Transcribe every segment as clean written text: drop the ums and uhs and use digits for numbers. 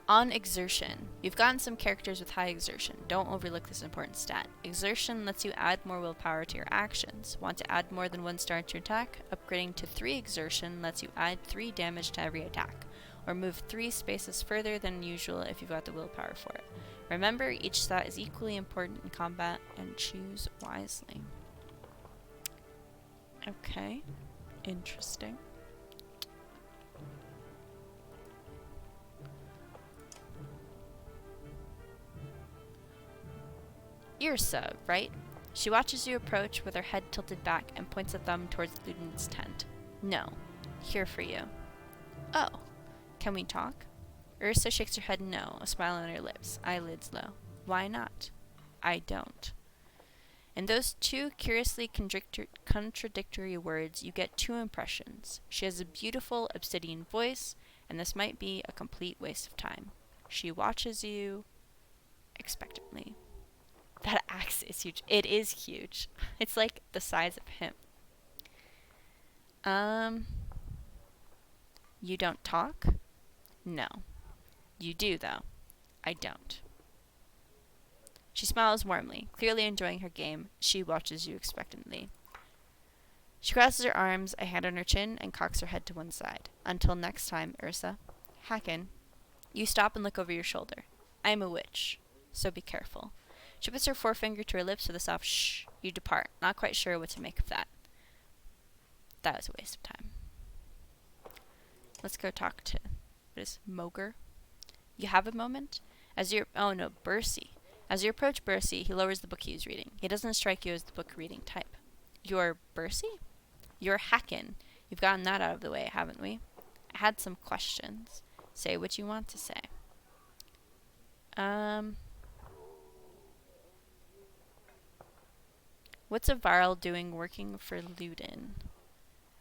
On exertion. You've gotten some characters with high exertion. Don't overlook this important stat. Exertion lets you add more willpower to your actions. Want to add more than 1 star to your attack? Upgrading to 3 exertion lets you add 3 damage to every attack, or move 3 spaces further than usual if you've got the willpower for it. Remember, each stat is equally important in combat, and choose wisely. Okay. Interesting. Yrsa, right? She watches you approach with her head tilted back and points a thumb towards Ludin's tent. No. Here for you. Oh. Can we talk? Yrsa shakes her head no, a smile on her lips, eyelids low. Why not? I don't. In those 2 curiously contradictory words, you get 2 impressions. She has a beautiful obsidian voice, and this might be a complete waste of time. She watches you expectantly. That axe is huge. It is huge. It's like the size of him. You don't talk? No. You do, though. I don't. She smiles warmly, clearly enjoying her game. She watches you expectantly. She crosses her arms, a hand on her chin, and cocks her head to one side. Until next time, Yrsa. Hacken. You stop and look over your shoulder. I am a witch, so be careful. She puts her forefinger to her lips with a soft shh. You depart, not quite sure what to make of that. That was a waste of time. Let's go talk to Moger. You have a moment? Bercy. As you approach Bercy, he lowers the book he is reading. He doesn't strike you as the book reading type. You're Bercy? You're Hacken. You've gotten that out of the way, haven't we? I had some questions. Say what you want to say. What's a Varl doing working for Ludin?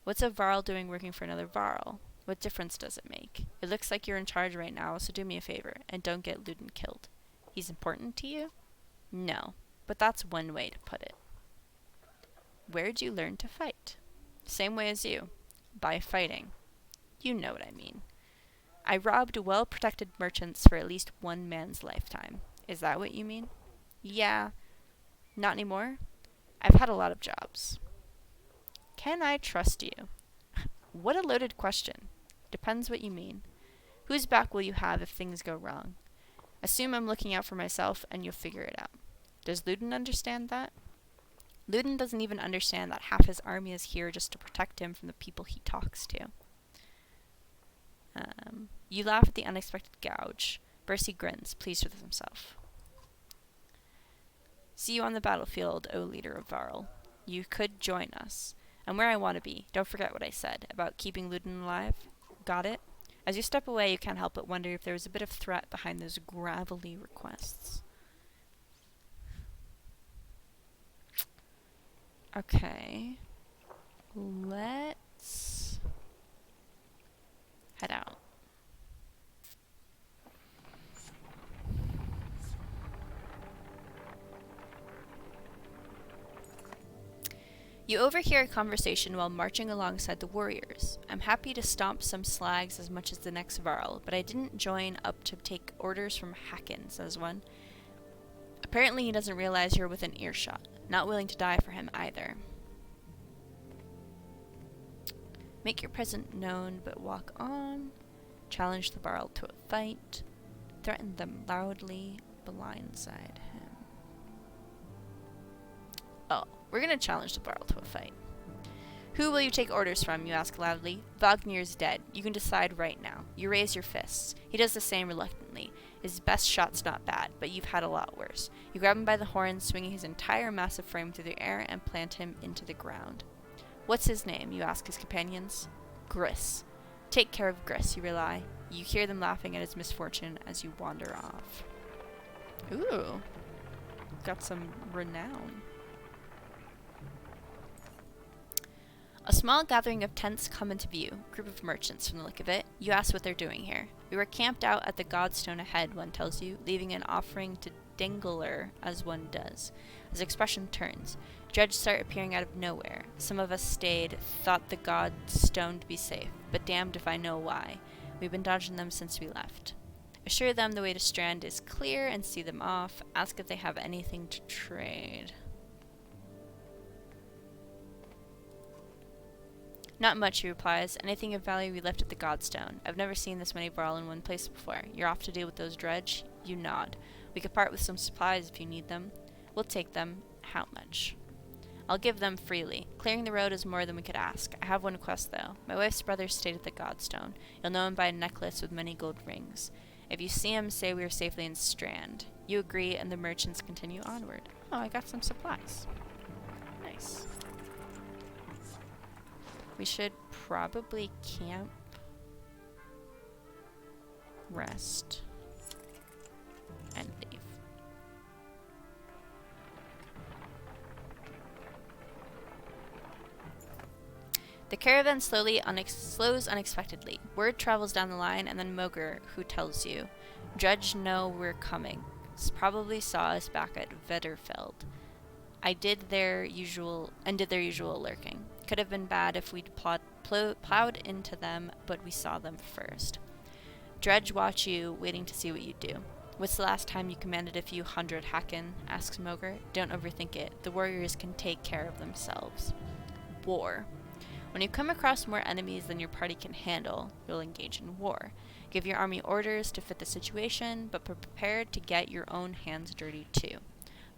What's a Varl doing working for another Varl? What difference does it make? It looks like you're in charge right now, so do me a favor, and don't get Ludin killed. He's important to you? No, but that's one way to put it. Where'd you learn to fight? Same way as you. By fighting. You know what I mean. I robbed well-protected merchants for at least one man's lifetime. Is that what you mean? Yeah. Not anymore? I've had a lot of jobs. Can I trust you? What a loaded question. Depends what you mean. Whose back will you have if things go wrong? Assume I'm looking out for myself and you'll figure it out. Does Ludin understand that? Ludin doesn't even understand that half his army is here just to protect him from the people he talks to. You laugh at the unexpected gouge. Bercy grins, pleased with himself. See you on the battlefield, O leader of Varl. You could join us. I'm where I want to be. Don't forget what I said about keeping Ludin alive. Got it? As you step away, you can't help but wonder if there was a bit of threat behind those gravelly requests. Okay. Let's head out. You overhear a conversation while marching alongside the warriors. I'm happy to stomp some slags as much as the next Varl, but I didn't join up to take orders from Hacken, says one. Apparently he doesn't realize you're within earshot. Not willing to die for him either. Make your presence known, but walk on. Challenge the Varl to a fight. Threaten them loudly. Blindside him. Oh. We're gonna challenge the Varl to a fight. Who will you take orders from, you ask loudly. Vagnir's dead. You can decide right now. You raise your fists. He does the same reluctantly. His best shot's not bad, but you've had a lot worse. You grab him by the horns, swinging his entire massive frame through the air, and plant him into the ground. What's his name, you ask his companions. Gris. Take care of Gris, you rely. You hear them laughing at his misfortune as you wander off. Ooh. Got some renown. A small gathering of tents come into view, group of merchants from the look of it. You ask what they're doing here. We were camped out at the Godstone ahead, one tells you, leaving an offering to Dingler, as one does. His expression turns. Dredges start appearing out of nowhere. Some of us stayed, thought the Godstone to be safe, but damned if I know why. We've been dodging them since we left. Assure them the way to Strand is clear and see them off. Ask if they have anything to trade. Not much, he replies. Anything of value we left at the Godstone. I've never seen this many varl in one place before. You're off to deal with those dredge? You nod. We could part with some supplies if you need them. We'll take them. How much? I'll give them freely. Clearing the road is more than we could ask. I have one request, though. My wife's brother stayed at the Godstone. You'll know him by a necklace with many gold rings. If you see him, say we are safely in Strand. You agree, and the merchants continue onward. Oh, I got some supplies. Nice. We should probably camp, rest, and leave. The caravan slows unexpectedly. Word travels down the line, and then Moger, who tells you, Dredge know we're coming. Probably saw us back at Vetterfeld. Did their usual lurking. Could have been bad if we'd plowed into them, but we saw them first. Dredge watch you, waiting to see what you do. What's the last time you commanded a few hundred Hacken? Asks Moger. Don't overthink it. The warriors can take care of themselves. War. When you come across more enemies than your party can handle, you'll engage in war. Give your army orders to fit the situation, but be prepared to get your own hands dirty too.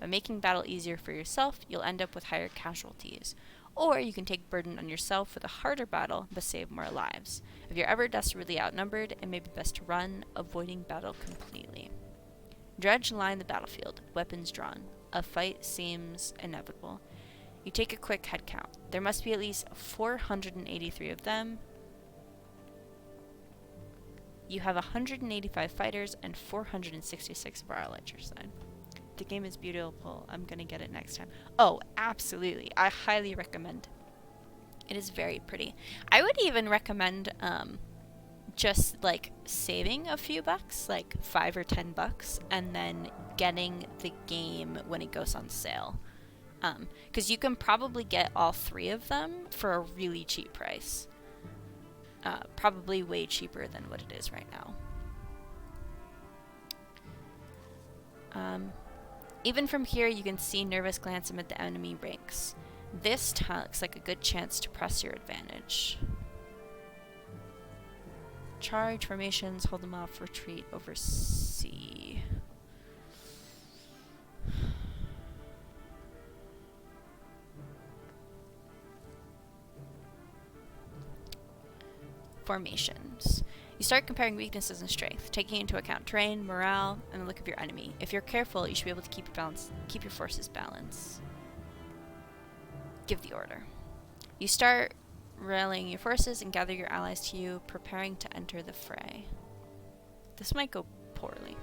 By making battle easier for yourself, you'll end up with higher casualties. Or you can take burden on yourself with a harder battle, but save more lives. If you're ever desperately outnumbered, it may be best to run, avoiding battle completely. Dredge line the battlefield, weapons drawn. A fight seems inevitable. You take a quick head count. There must be at least 483 of them. You have 185 fighters and 466 varl at your side. The game is beautiful. I'm going to get it next time. Oh, absolutely. I highly recommend. It is very pretty. I would even recommend just like saving a few bucks, like $5 or $10, and then getting the game when it goes on sale. Because you can probably get all 3 of them for a really cheap price. Probably way cheaper than what it is right now. Even from here, you can see nervous glance amid the enemy ranks. This looks like a good chance to press your advantage. Charge formations, hold them off, retreat over sea. Formations. You start comparing weaknesses and strength, taking into account terrain, morale, and the look of your enemy. If you're careful, you should be able to keep your forces balanced. Give the order. You start rallying your forces and gather your allies to you, preparing to enter the fray. This might go poorly.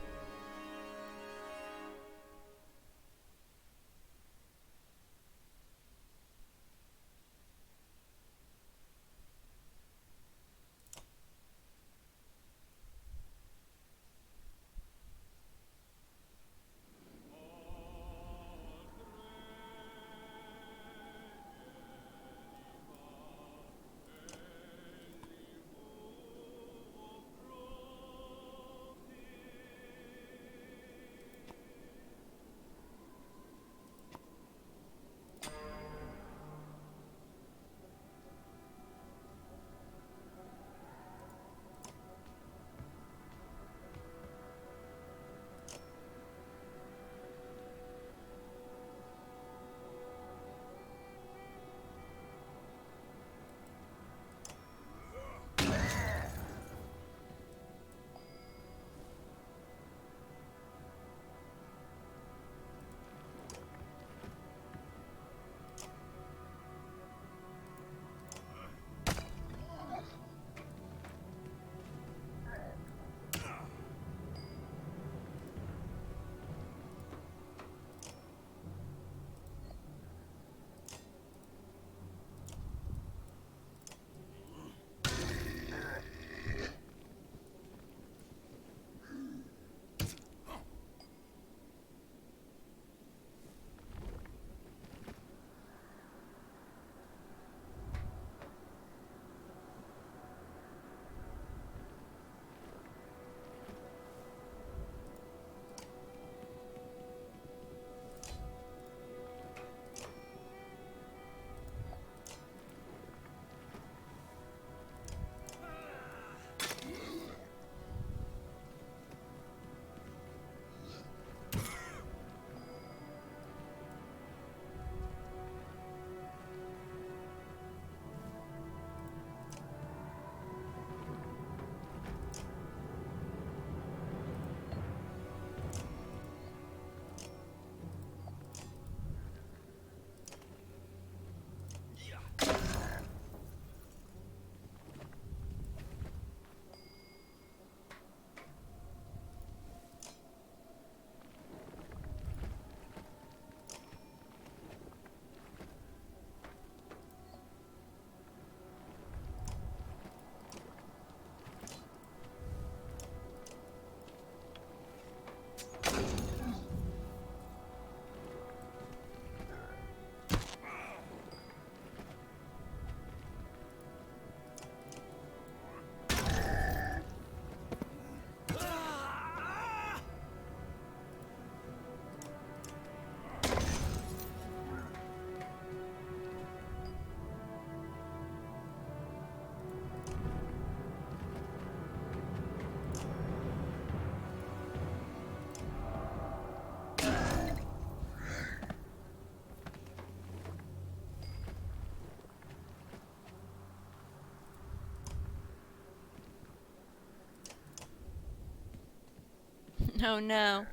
Oh no.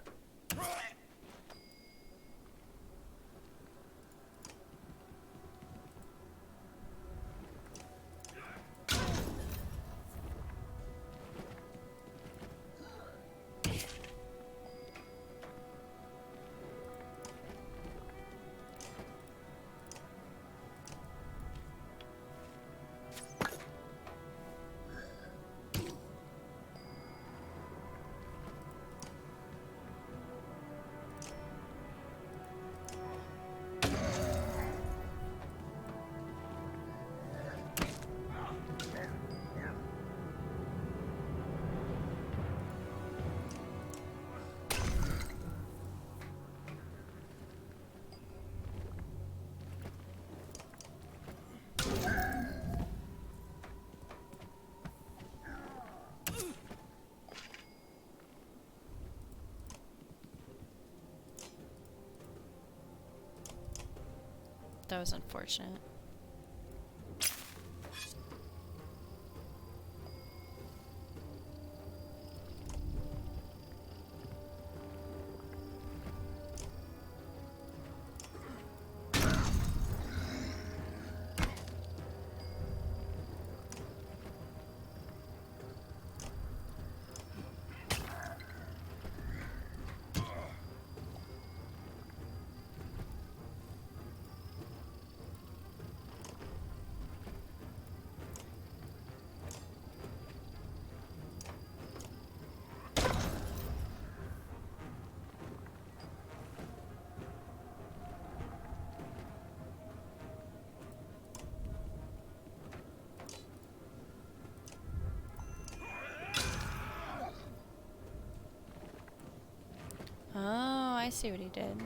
That was unfortunate. Oh, I see what he did.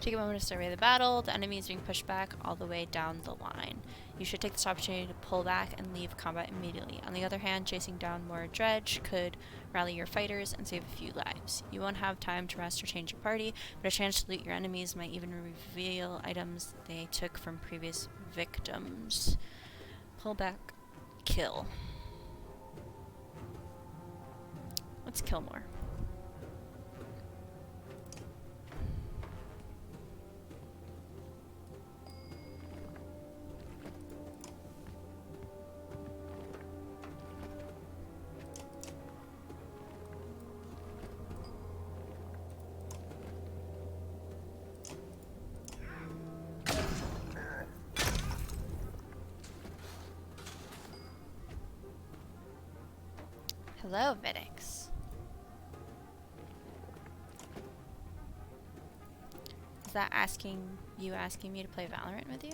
Take a moment to survey the battle. The enemy is being pushed back all the way down the line. You should take this opportunity to pull back and leave combat immediately. On the other hand, chasing down more dredge could rally your fighters and save a few lives. You won't have time to rest or change your party, but a chance to loot your enemies might even reveal items they took from previous victims. Pull back, kill. Let's kill more. Hello, Vidix. Is that asking me to play Valorant with you?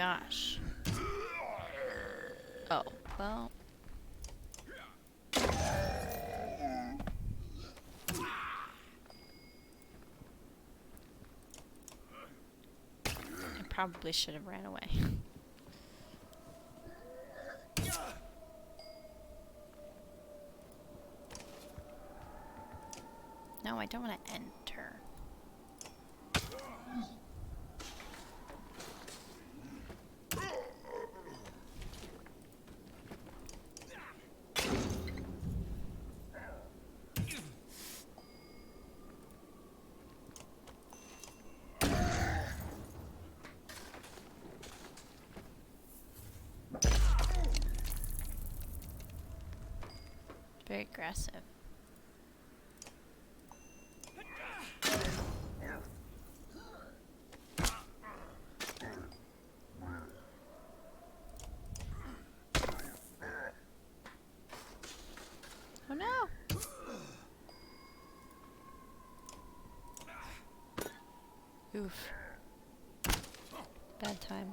gosh. Oh, well. I probably should have ran away. No, I don't want to enter. Very aggressive. Oh no! Oof. Bad time.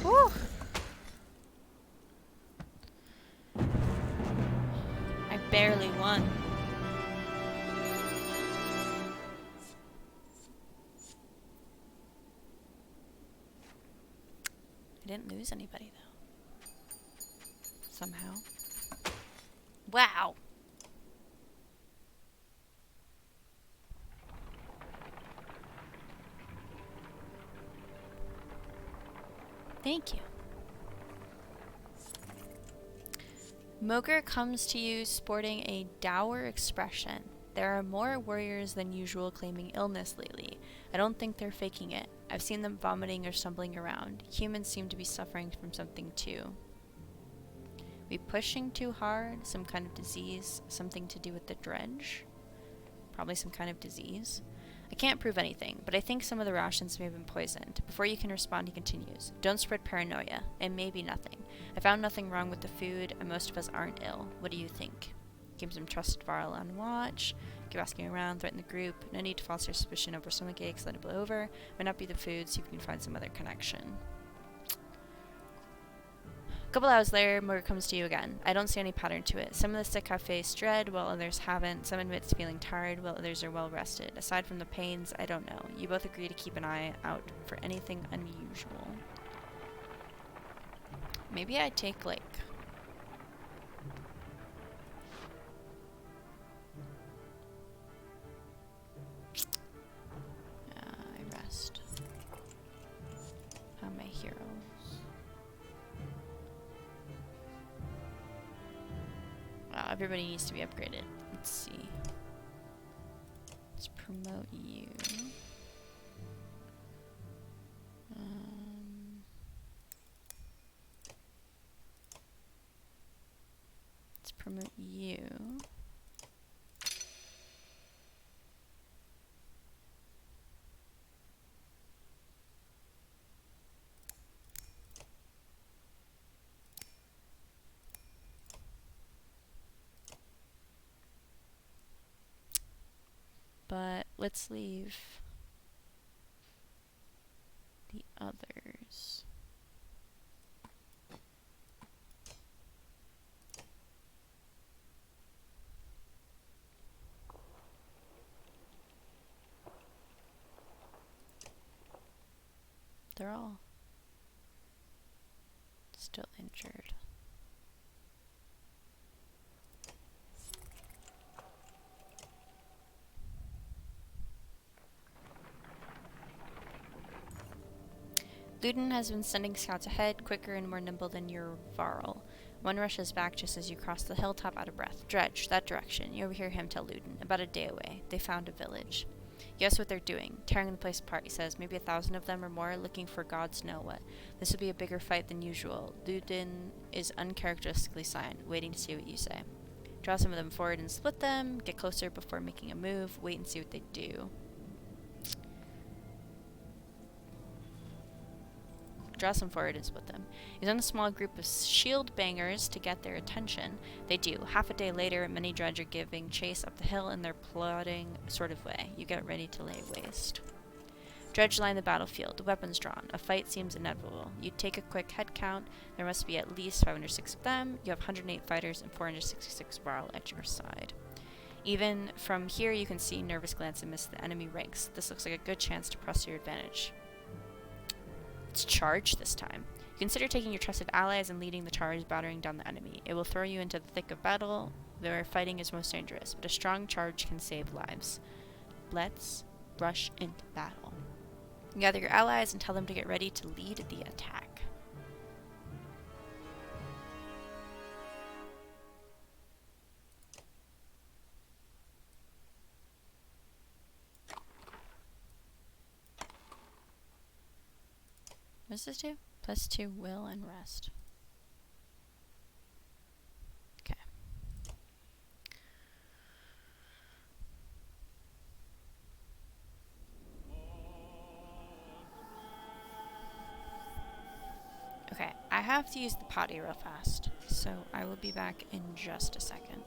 Woo! I barely won. I didn't lose anybody though. Somehow. Wow! Thank you. Moger comes to you sporting a dour expression. There are more warriors than usual claiming illness lately. I don't think they're faking it. I've seen them vomiting or stumbling around. Humans seem to be suffering from something too. We pushing too hard? Some kind of disease? Something to do with the dredge? Probably some kind of disease. I can't prove anything, but I think some of the rations may have been poisoned. Before you can respond, he continues. Don't spread paranoia. It may be nothing. I found nothing wrong with the food, and most of us aren't ill. What do you think? Keep some trusted Varl on watch. Keep asking around, threaten the group. No need to foster suspicion over stomach aches, let it blow over. Might not be the food, see if you can find some other connection. A couple hours later, Moger comes to you again. I don't see any pattern to it. Some of the sick have faced dread, while others haven't. Some admit to feeling tired, while others are well rested. Aside from the pains, I don't know. You both agree to keep an eye out for anything unusual. Maybe I take, like... I rest. Found my heroes. Wow, everybody needs to be upgraded. Let's see. Let's promote you. Let's promote you. But let's leave the others. They're all still injured. Ludin has been sending scouts ahead, quicker and more nimble than your Varl. One rushes back just as you cross the hilltop out of breath. Dredge, that direction. You overhear him tell Ludin. About a day away. They found a village. Guess what they're doing? Tearing the place apart, he says. Maybe 1,000 of them or more, looking for gods know what. This will be a bigger fight than usual. Ludin is uncharacteristically silent, waiting to see what you say. Draw some of them forward and split them. Get closer before making a move. Wait and see what they do. Draw some forward and split them. He's on a small group of shield bangers to get their attention. They do. Half a day later, many dredge are giving chase up the hill in their plodding sort of way. You get ready to lay waste. Dredge line the battlefield, weapons drawn. A fight seems inevitable. You take a quick head count. There must be at least 506 of them. You have 108 fighters and 466 Varl at your side. Even from here, you can see nervous glance amidst the enemy ranks. This looks like a good chance to press your advantage. It's charge this time. Consider taking your trusted allies and leading the charge, battering down the enemy. It will throw you into the thick of battle, where fighting is most dangerous, but a strong charge can save lives. Let's rush into battle. Gather your allies and tell them to get ready to lead the attack. What does this do? +2 will and rest. Okay. Okay, I have to use the potty real fast, so I will be back in just a second.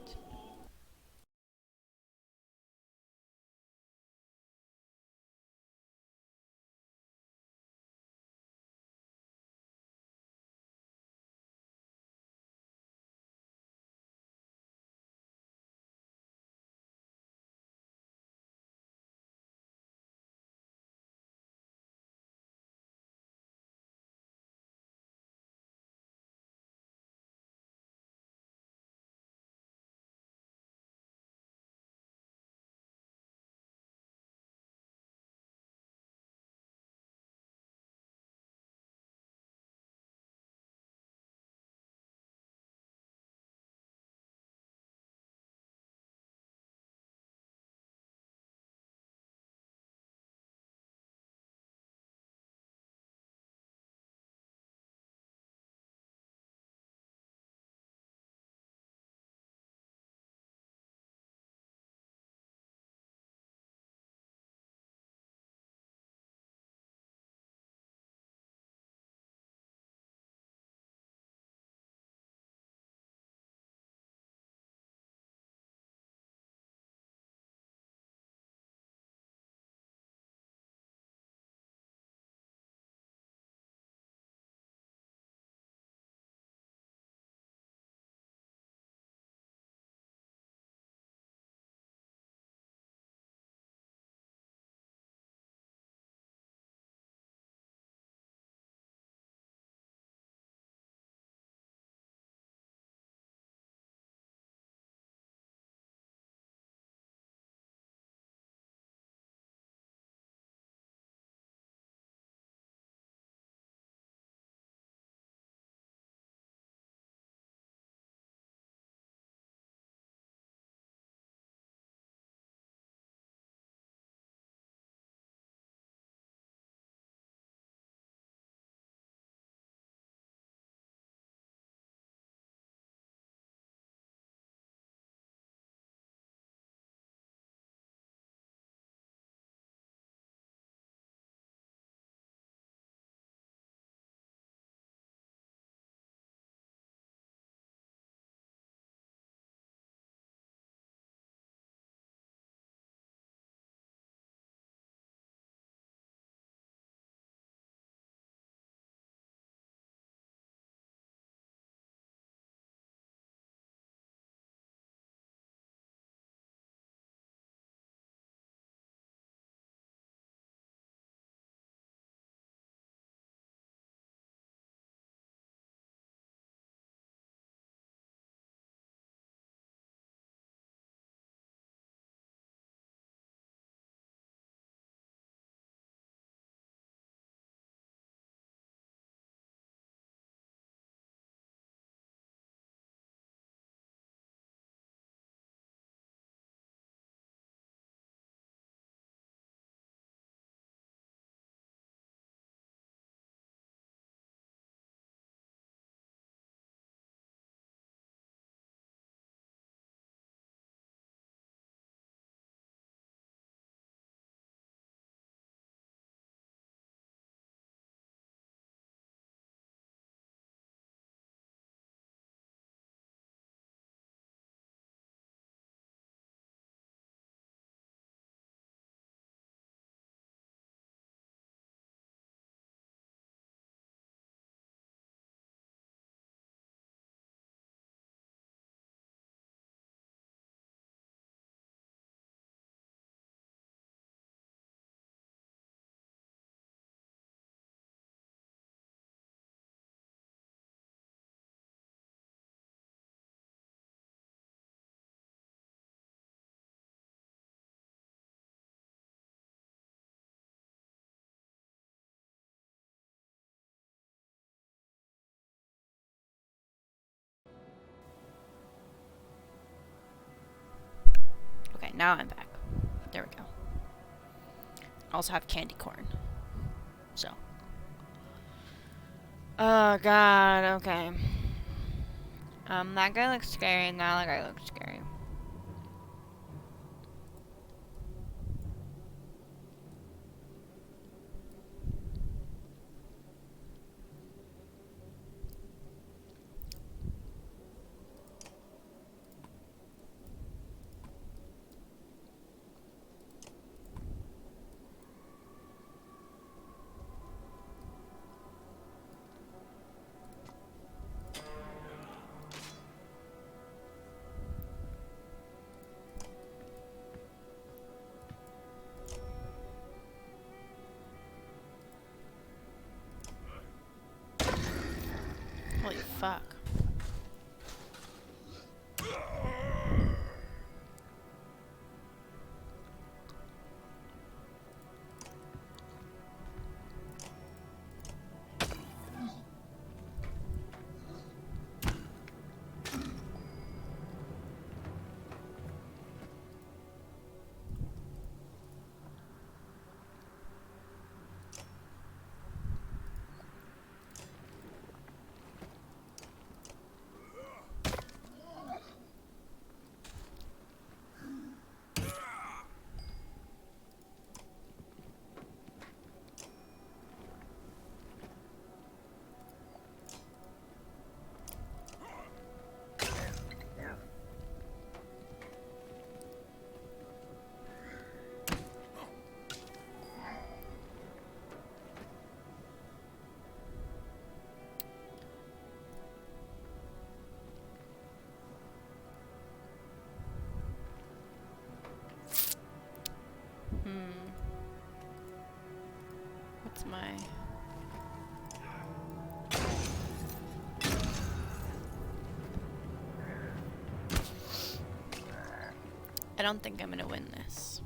now I'm back. There we go. Also have candy corn. So. Oh god, okay. That guy looks scary, and that guy looks scary. Holy fuck. What's my... I don't think I'm gonna win this.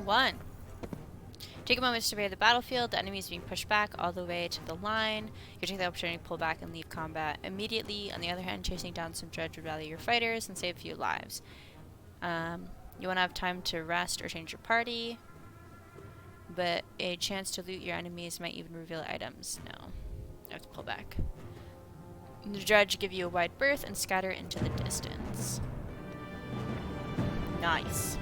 1. Take a moment to survey the battlefield. The enemy is being pushed back all the way to the line. You take the opportunity to pull back and leave combat immediately. On the other hand, chasing down some dredge would rally your fighters and save a few lives. You want to have time to rest or change your party, but a chance to loot your enemies might even reveal items. No, I have to pull back. The dredge give you a wide berth and scatter into the distance. Nice.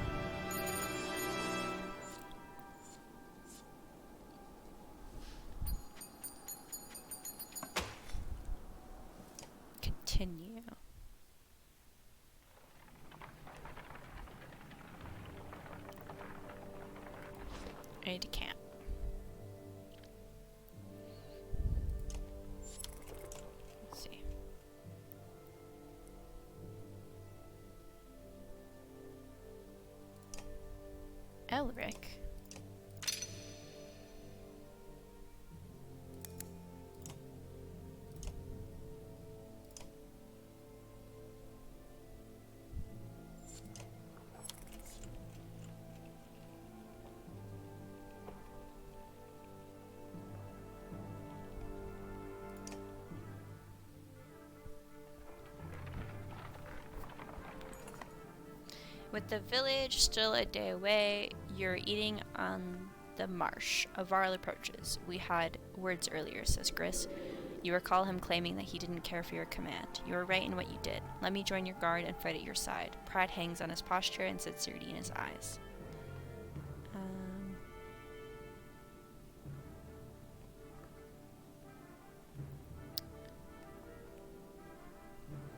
Continue. I need to camp. Let's see. Elric. With the village still a day away, you're eating on the marsh. A Varl approaches. We had words earlier, says Gris. You recall him claiming that he didn't care for your command. You were right in what you did. Let me join your guard and fight at your side. Pride hangs on his posture and sincerity in his eyes.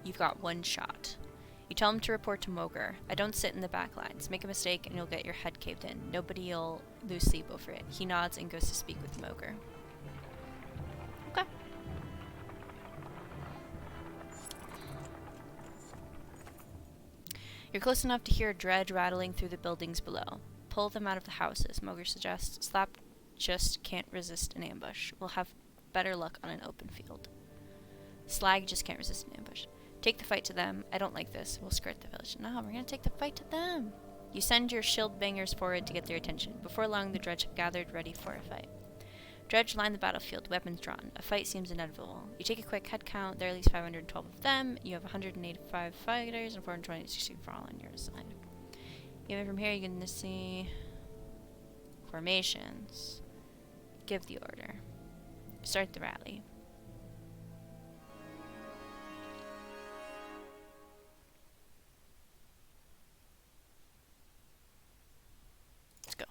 You've got one shot. You tell him to report to Moger. I don't sit in the back lines. Make a mistake and you'll get your head caved in. Nobody'll lose sleep over it. He nods and goes to speak with Moger. Okay. You're close enough to hear a dredge rattling through the buildings below. Pull them out of the houses, Moger suggests. Slap just can't resist an ambush. We'll have better luck on an open field. Slag just can't resist an ambush. Take the fight to them. I don't like this. We'll skirt the village. No, we're gonna take the fight to them. You send your shield bangers forward to get their attention. Before long, the dredge have gathered, ready for a fight. Dredge line the battlefield, weapons drawn. A fight seems inevitable. You take a quick head count. There are at least 512 of them. You have 185 fighters and 426 for all on your side. Even from here, you can see formations. Give the order. Start the rally. Let's go.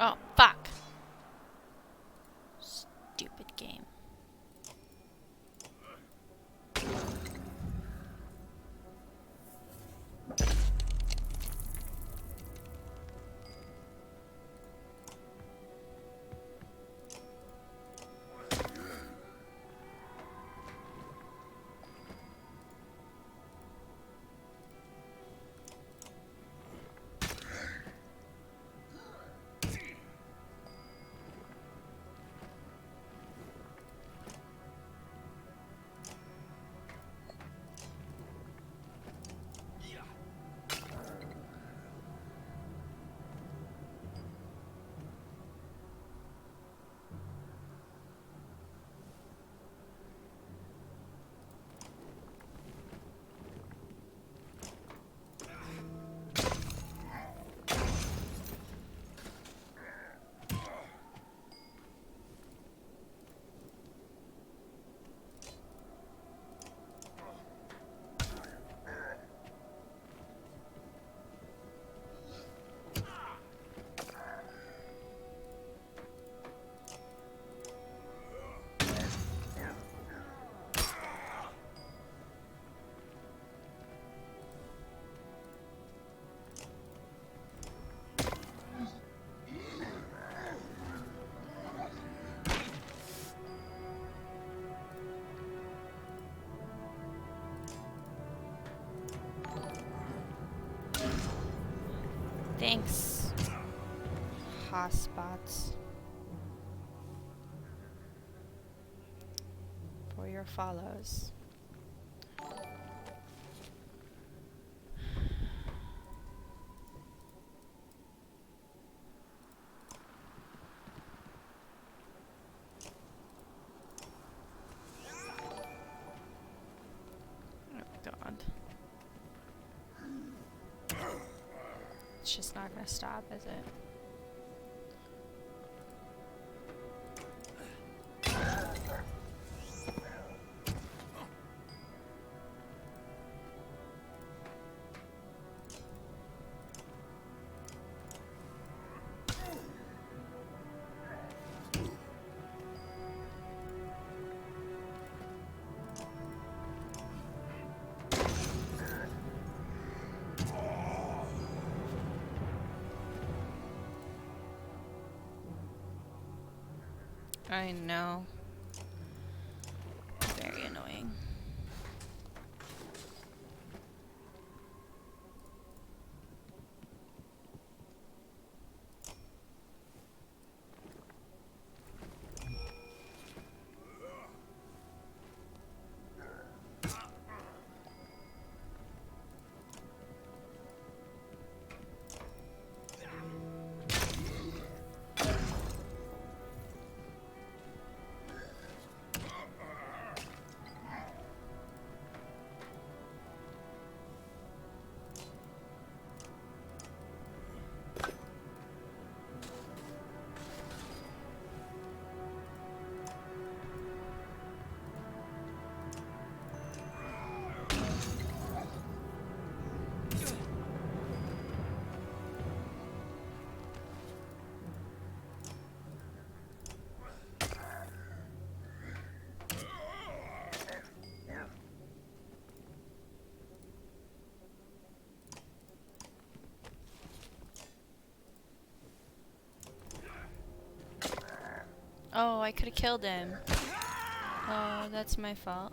Oh, fuck. Stupid game. boss spots for your follows. It's just not gonna stop, is it? I know. Very annoying. Oh, I could have killed him. Oh, that's my fault.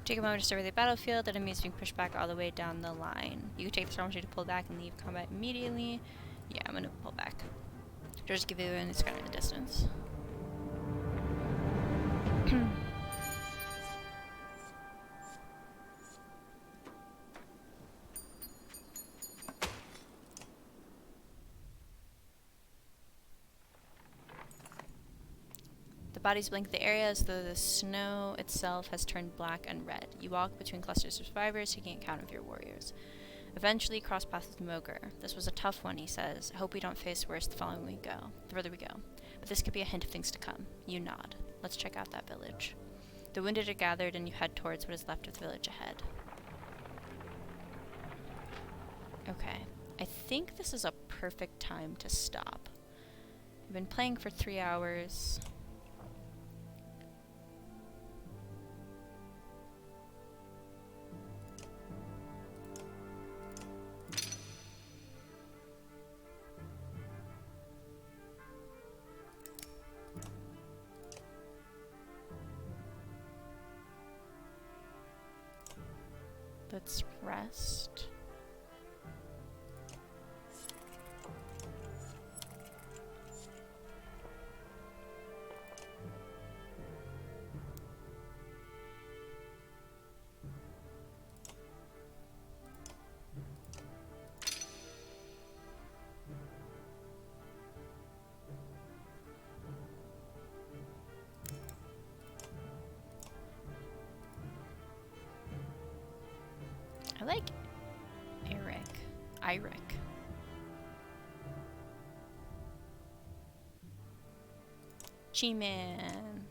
Take a moment to survey the battlefield. Enemies being pushed back all the way down the line. You can take this opportunity to pull back and leave combat immediately. Yeah, I'm gonna pull back. Just give you an it's kind of a distance. Bodies blink the area as though the snow itself has turned black and red. You walk between clusters of survivors, taking account of your warriors. Eventually, cross paths with Mogre. This was a tough one, he says. I hope we don't face worse the further we go. But this could be a hint of things to come. You nod. Let's check out that village. The wounded are gathered, and you head towards what is left of the village ahead. Okay. I think this is a perfect time to stop. I've been playing for 3 hours. Let's rest. I like Eric. G-Man.